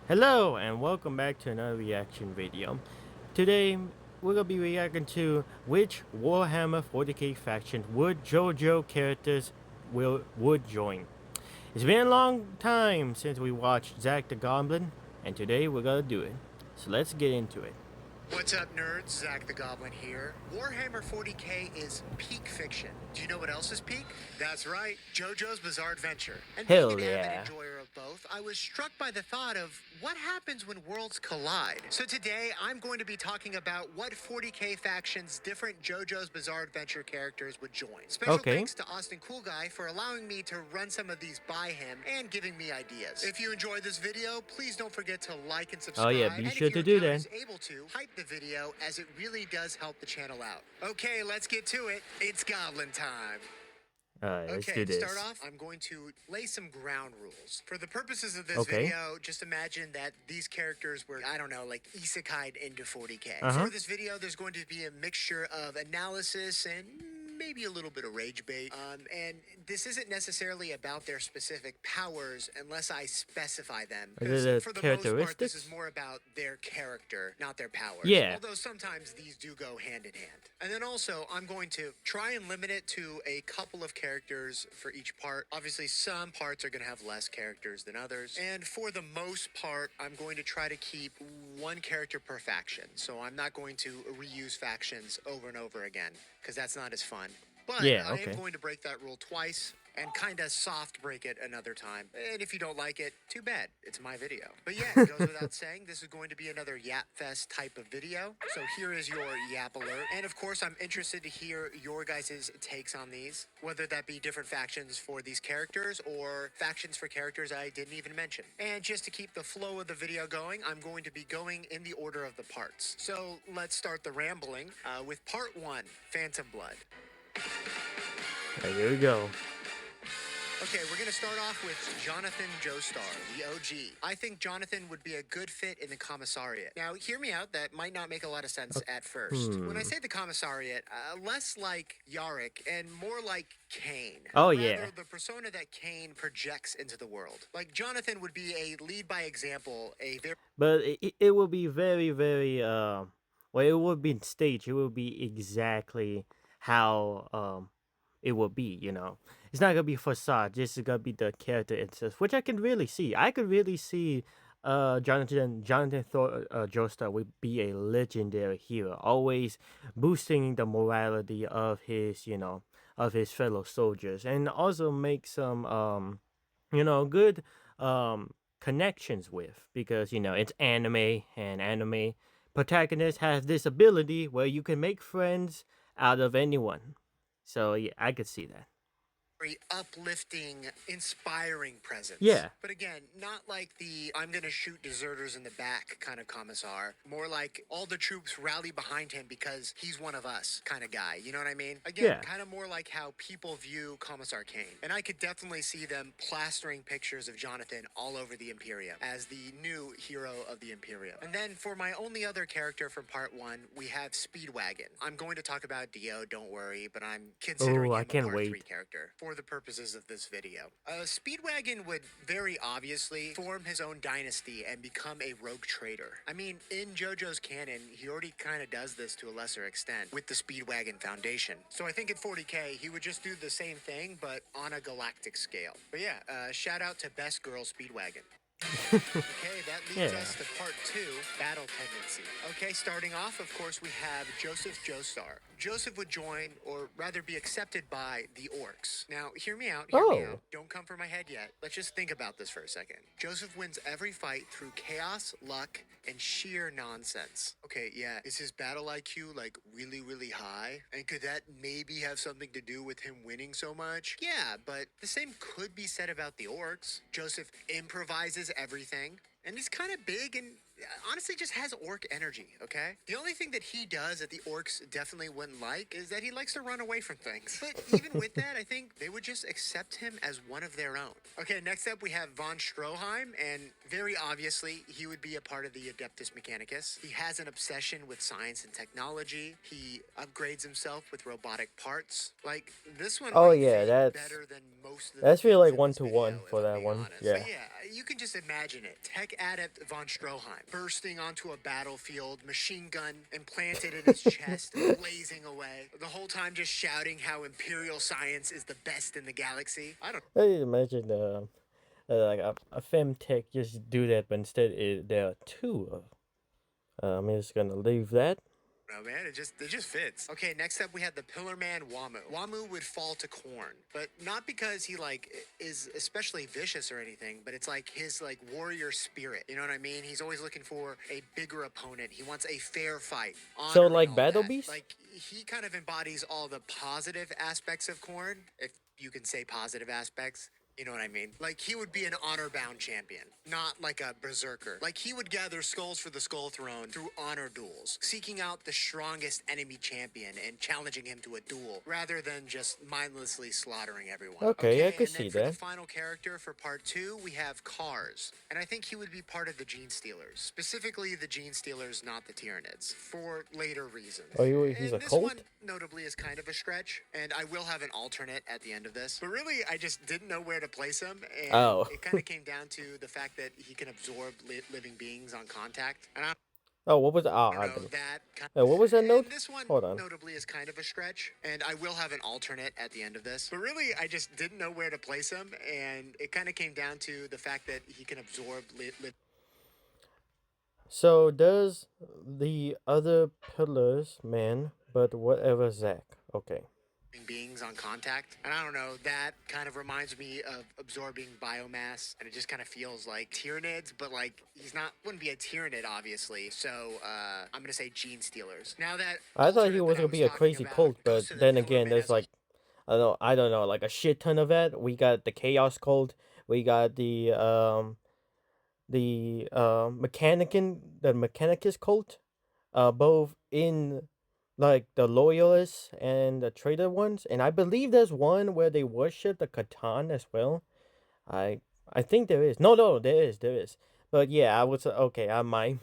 Hello and welcome back to another reaction video. Today we're gonna be reacting to which Warhammer 40k faction would JoJo characters would join. It's been a long time since we watched Zack the Goblin, and today we're gonna do it. So let's get into it. What's up, nerds? Zack the Goblin here. Warhammer 40k is peak fiction. Do you know what else is peak? That's right, JoJo's Bizarre Adventure. And being Hell an yeah. avid enjoyer of both, I was struck by the thought of what happens when worlds collide. So today, I'm going to be talking about what 40k factions different JoJo's Bizarre Adventure characters would join. Special Okay. thanks to Austin Cool Guy for allowing me to run some of these by him and giving me ideas. If you enjoyed this video, please don't forget to like and subscribe. Oh yeah, be and sure if to your do account that. is able to, hype the video as it really does help the channel out. Okay, let's get to it. It's Goblin time. Alright, let's Okay, do to this. start off, I'm going to lay some ground rules. For the purposes of this Okay. video, just imagine that these characters were, I don't know, like isekai'd into 40k. Uh-huh. For this video, there's going to be a mixture of analysis and maybe a little bit of rage bait. And this isn't necessarily about their specific powers unless I specify them. Is it For the most part, characteristics? this is more about their character, not their powers. Yeah. Although sometimes these do go hand in hand. And then also, I'm going to try and limit it to a couple of characters for each part. Obviously, some parts are going to have less characters than others. And for the most part, I'm going to try to keep one character per faction. So I'm not going to reuse factions over and over again, because that's not as fun. But Yeah, I okay. am going to break that rule twice and kind of soft break it another time. And if you don't like it, too bad. It's my video. But yeah, it goes without saying, this is going to be another Yap Fest type of video. So here is your Yap alert. And of course, I'm interested to hear your guys' takes on these, whether that be different factions for these characters or factions for characters I didn't even mention. And just to keep the flow of the video going, I'm going to be going in the order of the parts. So let's start the rambling with part 1, Phantom Blood. Here we go. Okay, we're going to start off with Jonathan Joestar, the OG. I think Jonathan would be a good fit in the Commissariat. Now, hear me out, that might not make a lot of sense at first. When I say the Commissariat, less like Yarick and more like Kane. Oh, Rather, yeah. the persona that Kane projects into the world. Like, Jonathan would be a lead by example, a very... But it will be very, very, well, it would be staged. It will be exactly how, it will be, you know. It's not gonna be facade, this is gonna be the character itself, which I can really see. I could really see, Jonathan Joestar would be a legendary hero, always boosting the morality of his, you know, of his fellow soldiers, and also make some, good, connections with, because you know it's anime, and anime protagonists have this ability where you can make friends out of anyone. So yeah, I could see that. very uplifting, inspiring presence. Yeah. But again, not like the I'm gonna shoot deserters in the back kind of commissar. More like all the troops rally behind him because he's one of us kind of guy. You know what I mean? Again, Yeah. kind of more like how people view Commissar Kane. And I could definitely see them plastering pictures of Jonathan all over the Imperium as the new hero of the Imperium. And then for my only other character from part 1, we have Speedwagon. I'm going to talk about Dio, don't worry, but I'm considering Oh, I him a can't part 3 wait. character for the purposes of this video. Speedwagon would very obviously form his own dynasty and become a rogue trader. I mean, in JoJo's canon, he already kind of does this to a lesser extent with the Speedwagon Foundation. So I think at 40k, he would just do the same thing, but on a galactic scale. But yeah, shout out to Best Girl Speedwagon. Okay, that leads Yeah. us to part 2, battle tendency. Okay, starting off, of course, we have Joseph Joestar. Joseph would join, or rather be accepted by, the Orcs. Now, hear me out, hear me Oh. out. Don't come for my head yet. Let's just think about this for a second. Joseph wins every fight through chaos, luck, and sheer nonsense. Okay, yeah, is his battle IQ, like, really, really high? And could that maybe have something to do with him winning so much? Yeah, but the same could be said about the Orcs. Joseph improvises everything, and he's kind of big and honestly just has orc energy, okay? The only thing that he does that the orcs definitely wouldn't like is that he likes to run away from things. But even with that, I think they would just accept him as one of their own. Okay, next up we have von Stroheim, and very obviously he would be a part of the Adeptus Mechanicus. He has an obsession with science and technology. He upgrades himself with robotic parts. Like, this one Oh might yeah, be that's better than most of the that's really things like in one this to video, one if for I'm that being one. honest. Yeah. But yeah, you can just imagine it. Tech Adept von Stroheim, bursting onto a battlefield, machine gun implanted in his chest, blazing away. The whole time just shouting how Imperial science is the best in the galaxy. I don't I imagine like a femtech just do that, but instead there are two of. I'm just gonna leave that. know, man. It just fits. Okay, next up we had the Pillar Man Wamu. Wamu would fall to Korn, but not because he like is especially vicious or anything, but it's like his like warrior spirit. You know what I mean? He's always looking for a bigger opponent. He wants a fair fight, So honoring like all Battle that. Beast. Like he kind of embodies all the positive aspects of Korn, if you can say positive aspects. You know what I mean? Like he would be an honor bound champion, not like a berserker. Like he would gather skulls for the Skull Throne through honor duels, seeking out the strongest enemy champion and challenging him to a duel, rather than just mindlessly slaughtering everyone. Okay, I Okay, could and then see for the that. final character for part 2, we have Cars. And I think he would be part of the Gene Stealers. Specifically the Gene Stealers, not the Tyranids, for later reasons. Oh, he's a And this one cult. notably is kind of a stretch, and I will have an alternate at the end of this. But really, I just didn't know where to place him, and Oh. it kind of came down to the fact that he can absorb living beings on contact. And I Oh, what was don't I know didn't. that. What was that And note? this one Hold on. notably is kind of a stretch, and I will have an alternate at the end of this. But really, I just didn't know where to place him, and it kind of came down to the fact that he can absorb So does the other pillars, man? But whatever, Zack. Okay. beings on contact. And I don't know, that kind of reminds me of absorbing biomass, and it just kind of feels like Tyranids, but like he's not, wouldn't be a Tyranid, obviously. So I'm gonna say Gene Stealers. Now that I thought he alternate was that I gonna was be a talking crazy about cult, but goes to the then Pillar again, Men there's as a like I don't know, like a shit ton of that. We got the Chaos Cult. We got the Mechanicus cult. Both in like the loyalists and the traitor ones, and I believe there's one where they worship the Catan as well. I I think there is. No, there is. But yeah, I was okay. My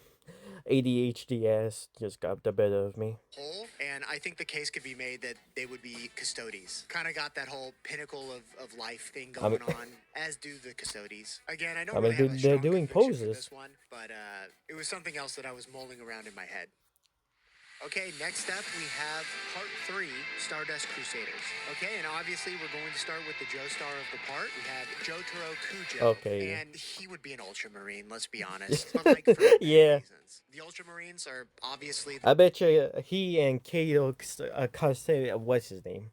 ADHD ass just got the better of me. whole, and I think the case could be made that they would be Custodes. Kind of got that whole pinnacle of life thing I mean, going on, as do the Custodes. Again, I I don't really mean, have a they're strong doing conviction for poses. this one, but it was something else that I was mulling around in my head. Okay, next up we have part 3, Stardust Crusaders. Okay, and obviously we're going to start with the Joestar of the part. We have Jotaro Kujo, Okay. and he would be an Ultramarine, let's be honest. But like for many Yeah, reasons. The Ultramarines are obviously I bet you he and Kato Custodius, what's his name?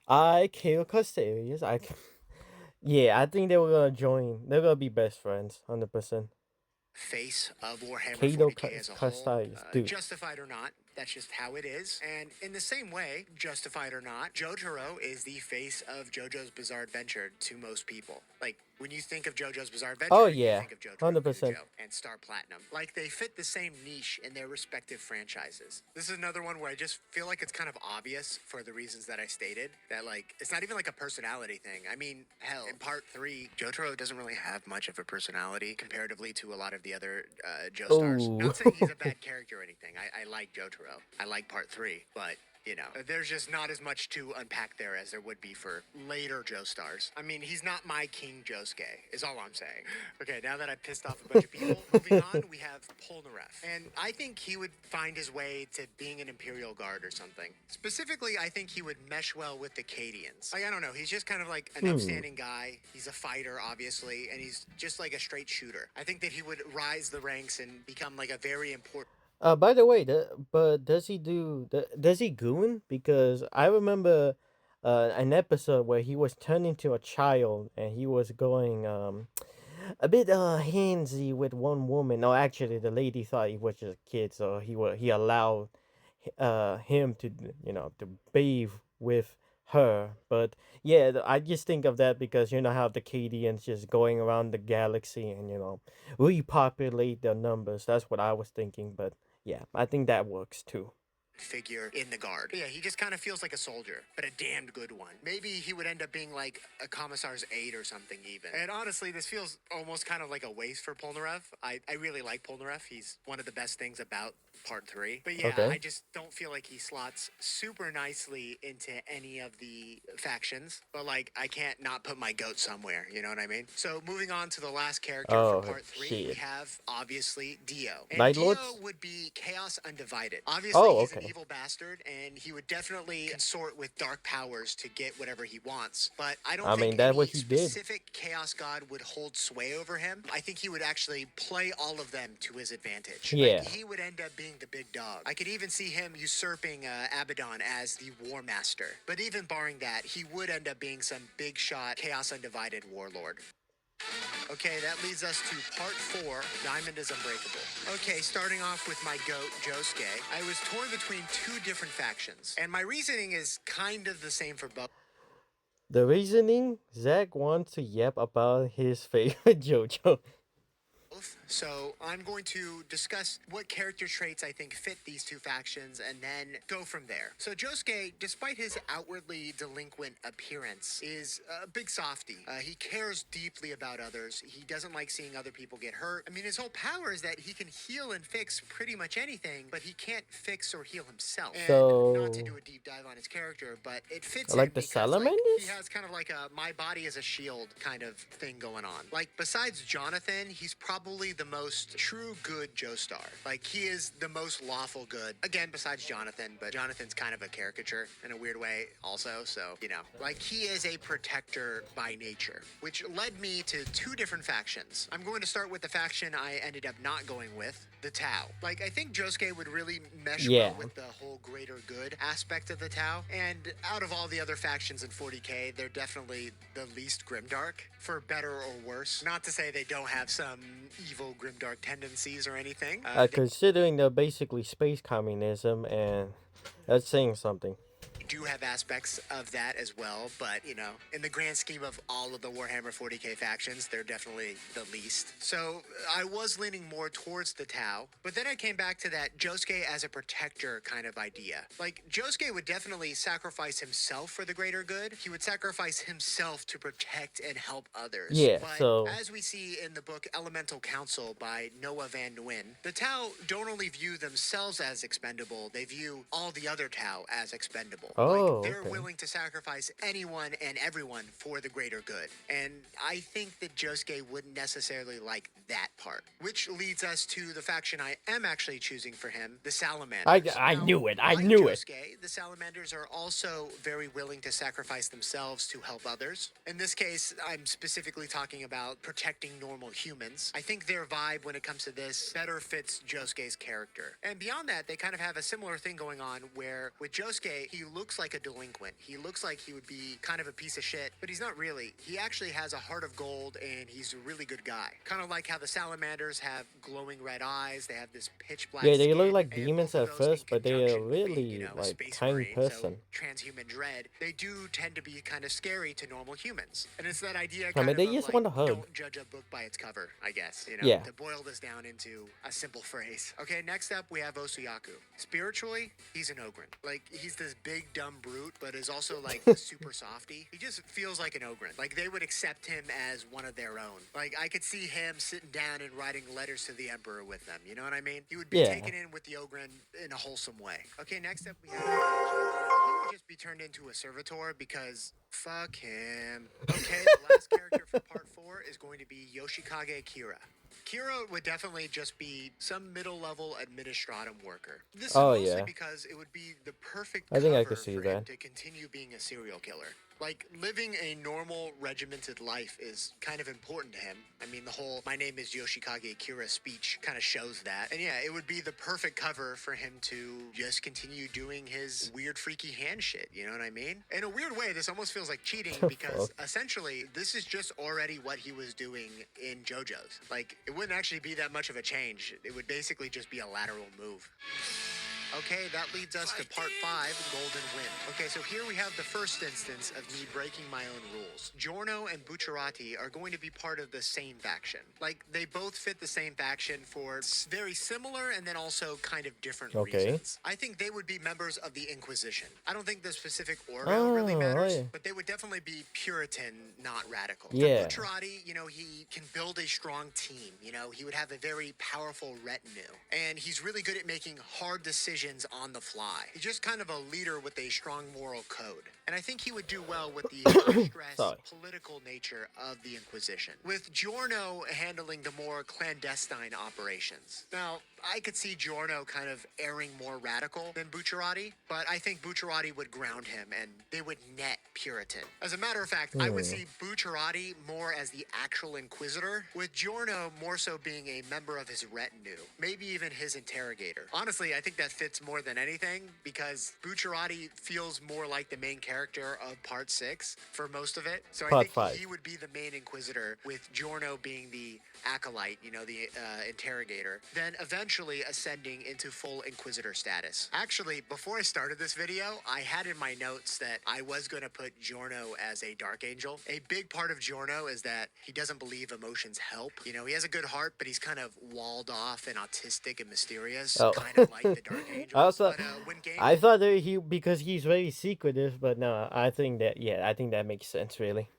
Kato Custodius. Yeah, I think they were gonna join. They're gonna be best friends, 100%. face of Warhammer Kato 40k as a whole. Custodius, dude. Justified or not, that's just how it is. And in the same way, justified or not, Jotaro is the face of JoJo's Bizarre Adventure to most people. Like, when you think of JoJo's Bizarre Adventure, Oh you yeah, think of Jotaro 100%. Kujo and Star Platinum. Like, they fit the same niche in their respective franchises. This is another one where I just feel like it's kind of obvious for the reasons that I stated, that, like, it's not even like a personality thing. I mean, hell, in part 3, Jotaro doesn't really have much of a personality comparatively to a lot of the other Joestars. Oh. Not saying he's a bad character or anything. I like Jotaro. I like part 3, but you know, there's just not as much to unpack there as there would be for later Joestars. I mean, he's not my King Josuke, is all I'm saying. Okay, now that I pissed off a bunch of people, moving on, we have Polnareff. And I think he would find his way to being an Imperial Guard or something. Specifically, I think he would mesh well with the Cadians. Like, I don't know, he's just kind of like an upstanding guy. He's a fighter, obviously, and he's just like a straight shooter. I think that he would rise the ranks and become like a very important. By the way, but does he goon? Because I remember an episode where he was turned into a child and he was going a bit handsy with one woman. No, actually, the lady thought he was just a kid, so he allowed him to to bathe with her. But yeah, I just think of that because you know how the Cadians just going around the galaxy and repopulate their numbers. That's what I was thinking. But yeah, I think that works too. figure in the guard. But yeah, he just kind of feels like a soldier, but a damned good one. Maybe he would end up being like a commissar's aide or something even. And honestly, this feels almost kind of like a waste for Polnareff. I really like Polnareff. He's one of the best things about part 3. But yeah, Okay. I just don't feel like he slots super nicely into any of the factions. But like, I can't not put my goat somewhere, you know what I mean? So moving on to the last character for Oh part 3, we shit. have obviously Dio. And Night Dio Lords? would be Chaos Undivided. Obviously, Oh, he's an okay. evil bastard, and he would definitely consort with dark powers to get whatever he wants. But I don't I think mean, that's any what he did. specific Chaos God would hold sway over him. I think he would actually play all of them to his advantage. Yeah. Like, he would end up being the big dog. I could even see him usurping Abaddon as the War Master. But even barring that, he would end up being some big shot Chaos Undivided warlord. Okay, that leads us to part 4, Diamond is Unbreakable. Okay, starting off with my goat, Josuke. I was torn between 2 different factions, and my reasoning is kind of the same for both. The reasoning, Zack wants to yap about his favorite JoJo. So I'm going to discuss what character traits I think fit these 2 factions and then go from there. So Josuke, despite his outwardly delinquent appearance, is a big softie. He cares deeply about others. He doesn't like seeing other people get hurt. I mean, his whole power is that he can heal and fix pretty much anything, but he can't fix or heal himself. And not to do a deep dive on his character, but it fits Like him the because salamanders? he has kind of like a my body as a shield kind of thing going on. Like, besides Jonathan, he's probably the most true good Joestar. Like, he is the most lawful good. Again, besides Jonathan, but Jonathan's kind of a caricature in a weird way also, so, you know. Like, he is a protector by nature, which led me to 2 different factions. I'm going to start with the faction I ended up not going with, the Tau. Like, I think Josuke would really mesh well with the whole greater good aspect of the Tau, and out of all the other factions in 40k, they're definitely the least grimdark, for better or worse. Not to say they don't have some evil grimdark tendencies or anything. Considering they're basically space communism, and that's saying something. Do have aspects of that as well, but, you know, in the grand scheme of all of the Warhammer 40k factions, they're definitely the least. So I was leaning more towards the Tau, but then I came back to that Josuke as a protector kind of idea. Like, Josuke would definitely sacrifice himself for the greater good. He would sacrifice himself to protect and help others. Yeah, but so as we see in the book Elemental Council by Noah Van Nguyen, the Tau don't only view themselves as expendable, they view all the other Tau as expendable. Oh, Like, they're okay. willing to sacrifice anyone and everyone for the greater good. And I think that Josuke wouldn't necessarily like that part. Which leads us to the faction I am actually choosing for him, the Salamanders. I Now, knew it. I like knew it. Josuke, the Salamanders are also very willing to sacrifice themselves to help others. In this case, I'm specifically talking about protecting normal humans. I think their vibe when it comes to this better fits Josuke's character. And beyond that, they kind of have a similar thing going on where with Josuke, he looks like a delinquent. He looks like he would be kind of a piece of shit, but he's not really. He actually has a heart of gold and he's a really good guy. Kind of like how the Salamanders have glowing red eyes, they have this pitch black Yeah, they look skin, like and demons both of at those in first, but they are conjunction with being, really you know, a like space kind marine, person. so transhuman dread, they do tend to be kind of scary to normal humans. And it's that idea I kind mean, they of just like, want to hug. don't judge a book by its cover, I guess, you know, Yeah. to boil this down into a simple phrase. Okay, next up we have Osuyaku. Spiritually, he's an Ogren. Like, he's this big dumb brute, but is also like super softy. He just feels like an Ogren. Like, they would accept him as one of their own. Like, I could see him sitting down and writing letters to the Emperor with them, you know what I mean? He would be taken in with the Ogren in a wholesome way. Okay, next up we have he would just be turned into a servitor because fuck him. Okay, the last character for part 4 is going to be Yoshikage Kira. Kira would definitely just be some middle-level administratum worker. This is mostly because it would be the perfect I think I cover could see for him that. to continue being a serial killer. Like, living a normal, regimented life is kind of important to him. I mean, the whole "my name is Yoshikage Kira" speech kind of shows that. And yeah, it would be the perfect cover for him to just continue doing his weird, freaky hand shit, you know what I mean? In a weird way, this almost feels like cheating because essentially, this is just already what he was doing in JoJo's. Like, it wouldn't actually be that much of a change. It would basically just be a lateral move. Okay, that leads us to part 5, Golden Wind. Okay, so here we have the first instance of me breaking my own rules. Giorno and Bucciarati are going to be part of the same faction. Like, they both fit the same faction for very similar and then also kind of different Okay. reasons. I think they would be members of the Inquisition. I don't think the specific ordo really Oh, matters, yeah. but they would definitely be Puritan, not radical. For Yeah. Bucciarati, he can build a strong team. He would have a very powerful retinue. And he's really good at making hard decisions on the fly. He's just kind of a leader with a strong moral code. And I think he would do well with the high-stress Sorry. political nature of the Inquisition, with Giorno handling the more clandestine operations. Now, I could see Giorno kind of erring more radical than Bucciarati, but I think Bucciarati would ground him and they would net Puritan. As a matter of fact, I would see Bucciarati more as the actual Inquisitor, with Giorno more so being a member of his retinue, maybe even his interrogator. Honestly, I think that fits more than anything because Bucciarati feels more like the main character of Part 6 for most of it. So I Part think 5. he would be the main Inquisitor, with Giorno being the acolyte, the interrogator, then eventually ascending into full Inquisitor status. Actually, before I started this video, I had in my notes that I was going to put Giorno as a Dark Angel. A big part of Giorno is that he doesn't believe emotions help. He has a good heart, but he's kind of walled off and autistic and mysterious, Oh. kind of like the Dark Angels. Also, But when game I thought that because he's very secretive, but no, I think that makes sense really.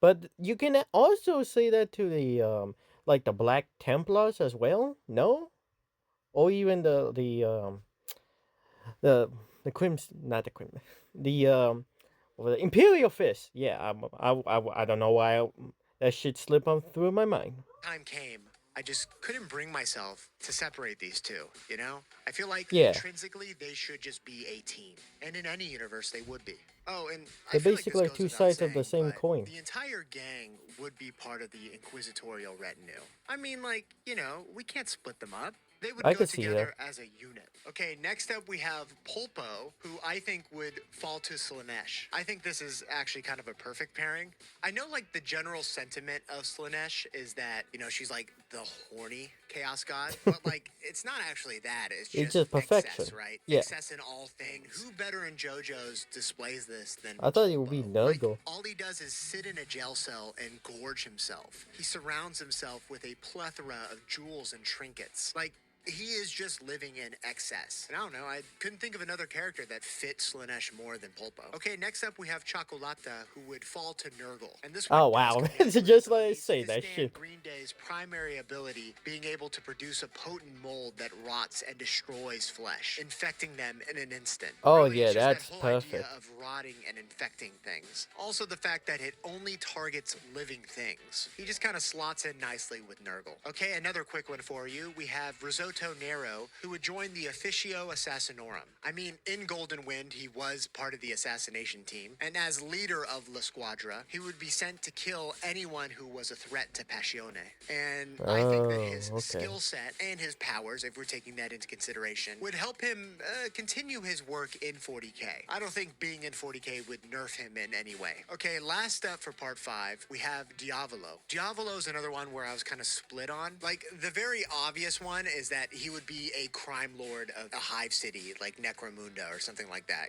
But you can also say that to the like the Black Templars as well, no? Or even the crimson, not the crimson, the well, the Imperial Fist. Yeah, I don't know why that shit slipped on through my mind. time came, I just couldn't bring myself to separate these two, I feel like Yeah, intrinsically they should just be a team. And in any universe they would be. Oh, and I they're feel like this basically goes two without sides of the saying, same but coin. the entire gang would be part of the inquisitorial retinue. I mean, like, we can't split them up. They would I go could see that. together as a unit. Okay, next up we have Pulpo, who I think would fall to Slanesh. I think this is actually kind of a perfect pairing. I know, like, the general sentiment of Slanesh is that, she's like the horny chaos god, but like, it's not actually that. It's It's just just perfection. excess, right? Yeah, Excess in all things. Who better in JoJo's displays this than I thought it would be Pulpo? Like, Nurgle. all he does is sit in a jail cell and gorge himself. He surrounds himself with a plethora of jewels and trinkets. Like, he is just living in excess. And I don't know, I couldn't think of another character that fits Slanesh more than Pulpo. Okay, next up we have Chocolata, who would fall to Nurgle. And this one Oh wow, just let it say that shit. Green Day's primary ability, being able to produce a potent mold that rots and destroys flesh, infecting them in an instant. Oh Really, yeah, it's just that's that whole perfect. idea of rotting and infecting things. Also the fact that it only targets living things. He just kind of slots in nicely with Nurgle. Okay, another quick one for you. We have Risotto Nero, who would join the Officio Assassinorum. I mean, in Golden Wind, he was part of the assassination team, and as leader of La Squadra, he would be sent to kill anyone who was a threat to Passione. And I think that his skill set and his powers, if we're taking that into consideration, would help him continue his work in 40k. I don't think being in 40k would nerf him in any way. Okay, last up for part 5, we have Diavolo. Diavolo's another one where I was kind of split on. Like, the very obvious one is that he would be a crime lord of a hive city like Necromunda or something like that,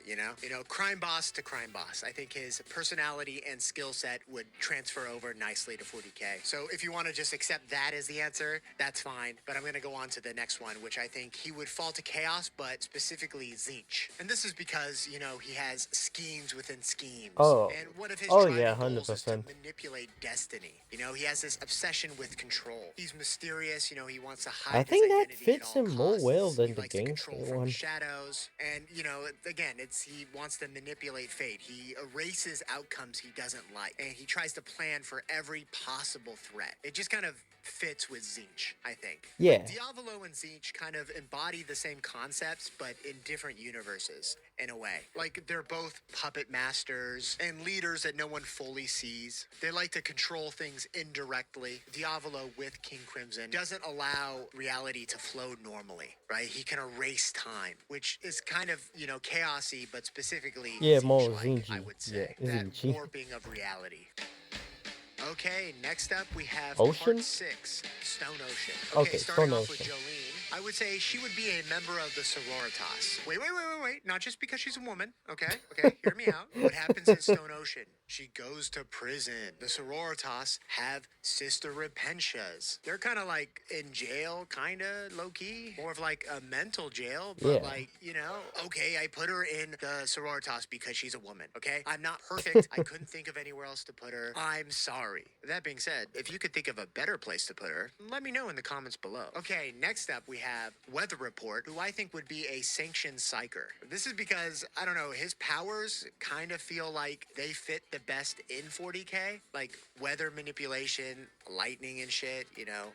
crime boss to crime boss. I think his personality and skill set would transfer over nicely to 40k. So if you want to just accept that as the answer, that's fine. But I'm going to go on to the next one, which I think he would fall to chaos, but specifically Zinch. And this is because, he has schemes within schemes. Oh, and one of his yeah, driving goals is to 100%. manipulate destiny. He has this obsession with control. He's mysterious, he wants to hide I think his that identity fits at all him more costs. well He than the likes to control gangster from one. shadows, and again, he wants to manipulate fate. He erases outcomes he doesn't like, and he tries to plan for every possible threat. It just kind of fits with Zinch, I think. Yeah. Like, Diavolo and Zinch kind of embody the same concepts, but in different universes, in a way. Like, they're both puppet masters and leaders that no one fully sees. They like to control things indirectly. Diavolo, with King Crimson, doesn't allow reality to flow normally, right? He can erase time, which is kind of, chaosy, but specifically Yeah, more Zinch-like, I Zingy. would say. Yeah, That Zingy. warping of reality. Okay, next up we have part Ocean? 6, Stone Ocean. Okay, Okay, starting Stone off with Ocean. Jolene, I would say she would be a member of the sororitas. Wait. Not just because she's a woman, okay? Hear me out. What happens in Stone Ocean? She goes to prison. The sororitas have sister repentias. They're kind of like in jail, kind of low key. More of like a mental jail, but Yeah. like, okay, I put her in the sororitas because she's a woman, okay? I'm not perfect. I couldn't think of anywhere else to put her. I'm sorry. That being said, if you could think of a better place to put her, let me know in the comments below. Okay, next up we have Weather Report, who I think would be a sanctioned psyker. This is because, I don't know, his powers kind of feel like they fit the best in 40k. Like weather manipulation, lightning and shit,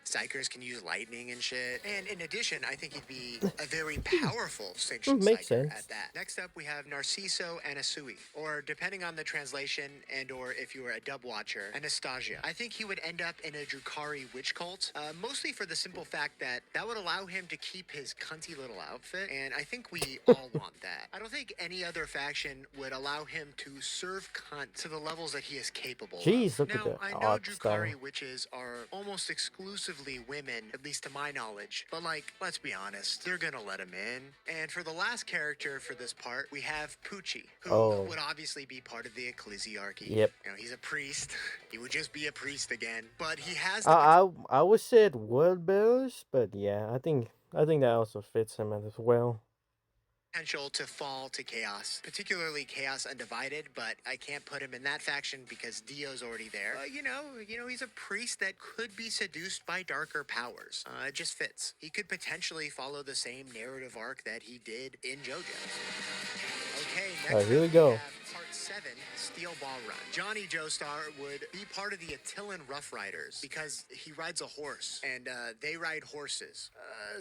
psychers can use lightning and shit. And in addition, I think he'd be a very powerful sanctioned Makes psycher sense. at that. Next up we have Narciso Anasui, or depending on the translation and or if you were a dub watcher, Anastasia. I think he would end up in a Drukari witch cult, mostly for the simple fact that that would allow him to keep his cunty little outfit, and I think we all want that. I don't think any other faction would allow him to serve cunt to the levels that he is capable Jeez, of. look at Now, the I know art Drukari style. witches are almost exclusively women, at least to my knowledge, but like, let's be honest, they're gonna let him in. And for the last character for this part, we have Poochie, who Oh, would obviously be part of the ecclesiarchy. yep. He's a priest. He would just be a priest again, but he has the I would say it world bearers, but yeah, I think that also fits him as well. potential to fall to chaos, particularly chaos undivided, but I can't put him in that faction because Dio's already there. He's a priest that could be seduced by darker powers. It just fits. He could potentially follow the same narrative arc that he did in JoJo. Okay, All right, next here up we we go. have part 7, Steel Ball Run. Johnny Joestar would be part of the Attilan Rough Riders because he rides a horse and they ride horses.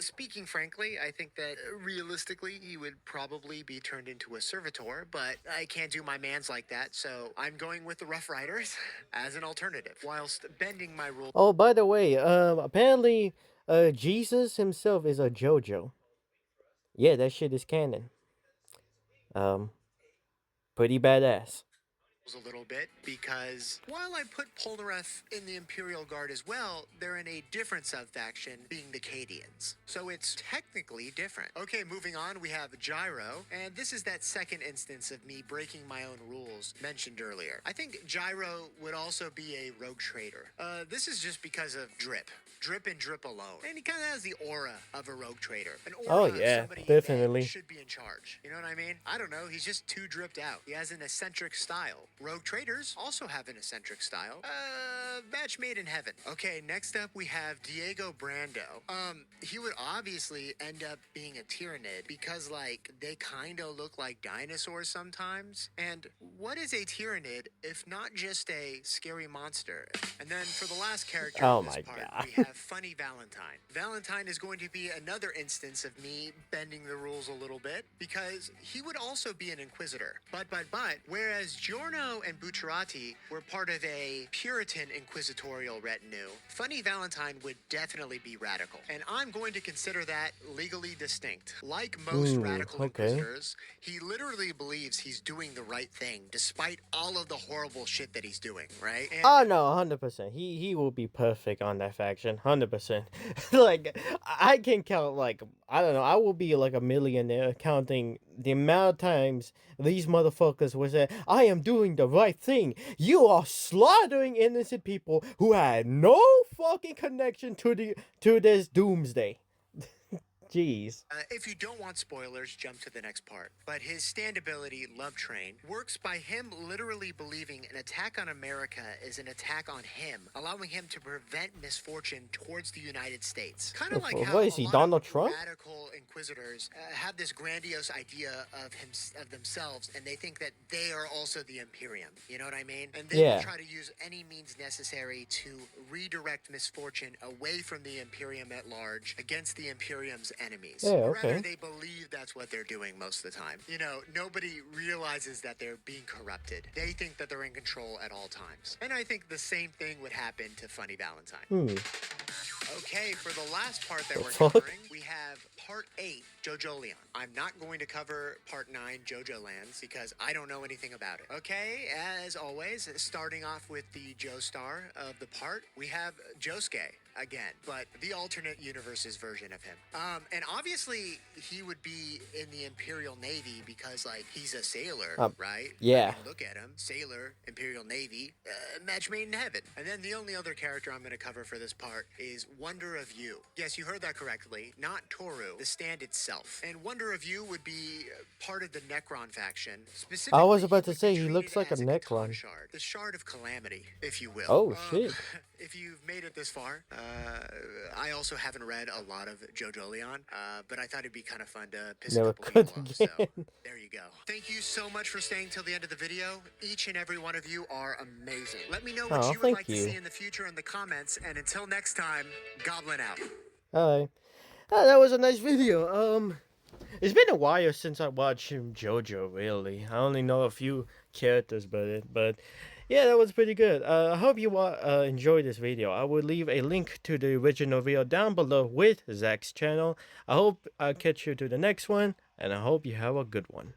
Speaking frankly, I think that realistically he would probably be turned into a servitor, but I can't do my mans like that, so I'm going with the Rough Riders as an alternative, whilst bending my rules. Oh, by the way, apparently, Jesus himself is a JoJo. Yeah, that shit is canon. Um, pretty badass. A little bit because while I put Polnareff in the Imperial Guard as well, they're in a different sub-faction, being the Cadians. So it's technically different. Okay, moving on, we have Gyro, and this is that second instance of me breaking my own rules mentioned earlier. I think Gyro would also be a rogue trader. This is just because of Drip. Drip and Drip alone. And he kind of has the aura of a rogue trader. An aura Oh of yeah, somebody that definitely. should be in charge. You know what I mean? I don't know. He's just too dripped out. He has an eccentric style. Rogue traders also have an eccentric style. Match made in heaven. Okay, next up we have Diego Brando. He would obviously end up being a Tyrannid because, like, they kind of look like dinosaurs sometimes. And what is a Tyrannid if not just a scary monster? And then for the last character Oh in this my part, god. we have Funny Valentine. Valentine is going to be another instance of me bending the rules a little bit because he would also be an Inquisitor. But, whereas Giorno and Bucciarati were part of a Puritan inquisitorial retinue, Funny Valentine would definitely be radical. And I'm going to consider that legally distinct. Like most radical Okay. inquisitors, he literally believes he's doing the right thing despite all of the horrible shit that he's doing, right? And Oh no, 100%. He will be perfect on that faction, 100%. Like I can count like I don't know. I will be like a millionaire counting the amount of times these motherfuckers will say, "I am doing the right thing." You are slaughtering innocent people who had no fucking connection to this doomsday. Jeez. If you don't want spoilers, jump to the next part. But his standability, Love Train, works by him literally believing an attack on America is an attack on him, allowing him to prevent misfortune towards the United States. Kind of like how What a is he, lot Donald of Trump? radical inquisitors have this grandiose idea of themselves, and they think that they are also the Imperium. You know what I mean? And they will Yeah. try to use any means necessary to redirect misfortune away from the Imperium at large against the Imperium's enemies. Yeah, Or rather, okay. they believe that's what they're doing most of the time. Nobody realizes that they're being corrupted. They think that they're in control at all times. And I think the same thing would happen to Funny Valentine. Okay, for the last part that The we're fuck? covering, we have part 8, JoJo Leon. I'm not going to cover part 9, JoJo Lands, because I don't know anything about it. Okay, as always, starting off with the Joestar of the part, we have Josuke again, but the alternate universe's version of him. And obviously, he would be in the Imperial Navy because, like, he's a sailor, Um, right? I yeah. mean, look at him. Sailor, Imperial Navy, match made in heaven. And then the only other character I'm going to cover for this part is Wonder of You. Yes, you heard that correctly. Not Toru, the stand itself. And Wonder of You would be part of the Necron faction. I was Specifically, he about to would be say he treated looks like a as a Catan Necron. shard. The Shard of Calamity, if you will. Oh shit. If you've made it this far, I also haven't read a lot of JoJo Leon, but I thought it'd be kind of fun to piss Never a couple could people off. again. So there you go. Thank you so much for staying till the end of the video. Each and every one of you are amazing. Let me know what Oh, you would thank like to you. see in the future in the comments. And until next time, Goblin out. Alright. That was a nice video. It's been a while since I watched JoJo, really. I only know a few characters but yeah, that was pretty good. I hope you enjoyed this video. I will leave a link to the original video down below with Zack's channel. I hope I'll catch you to the next one, and I hope you have a good one.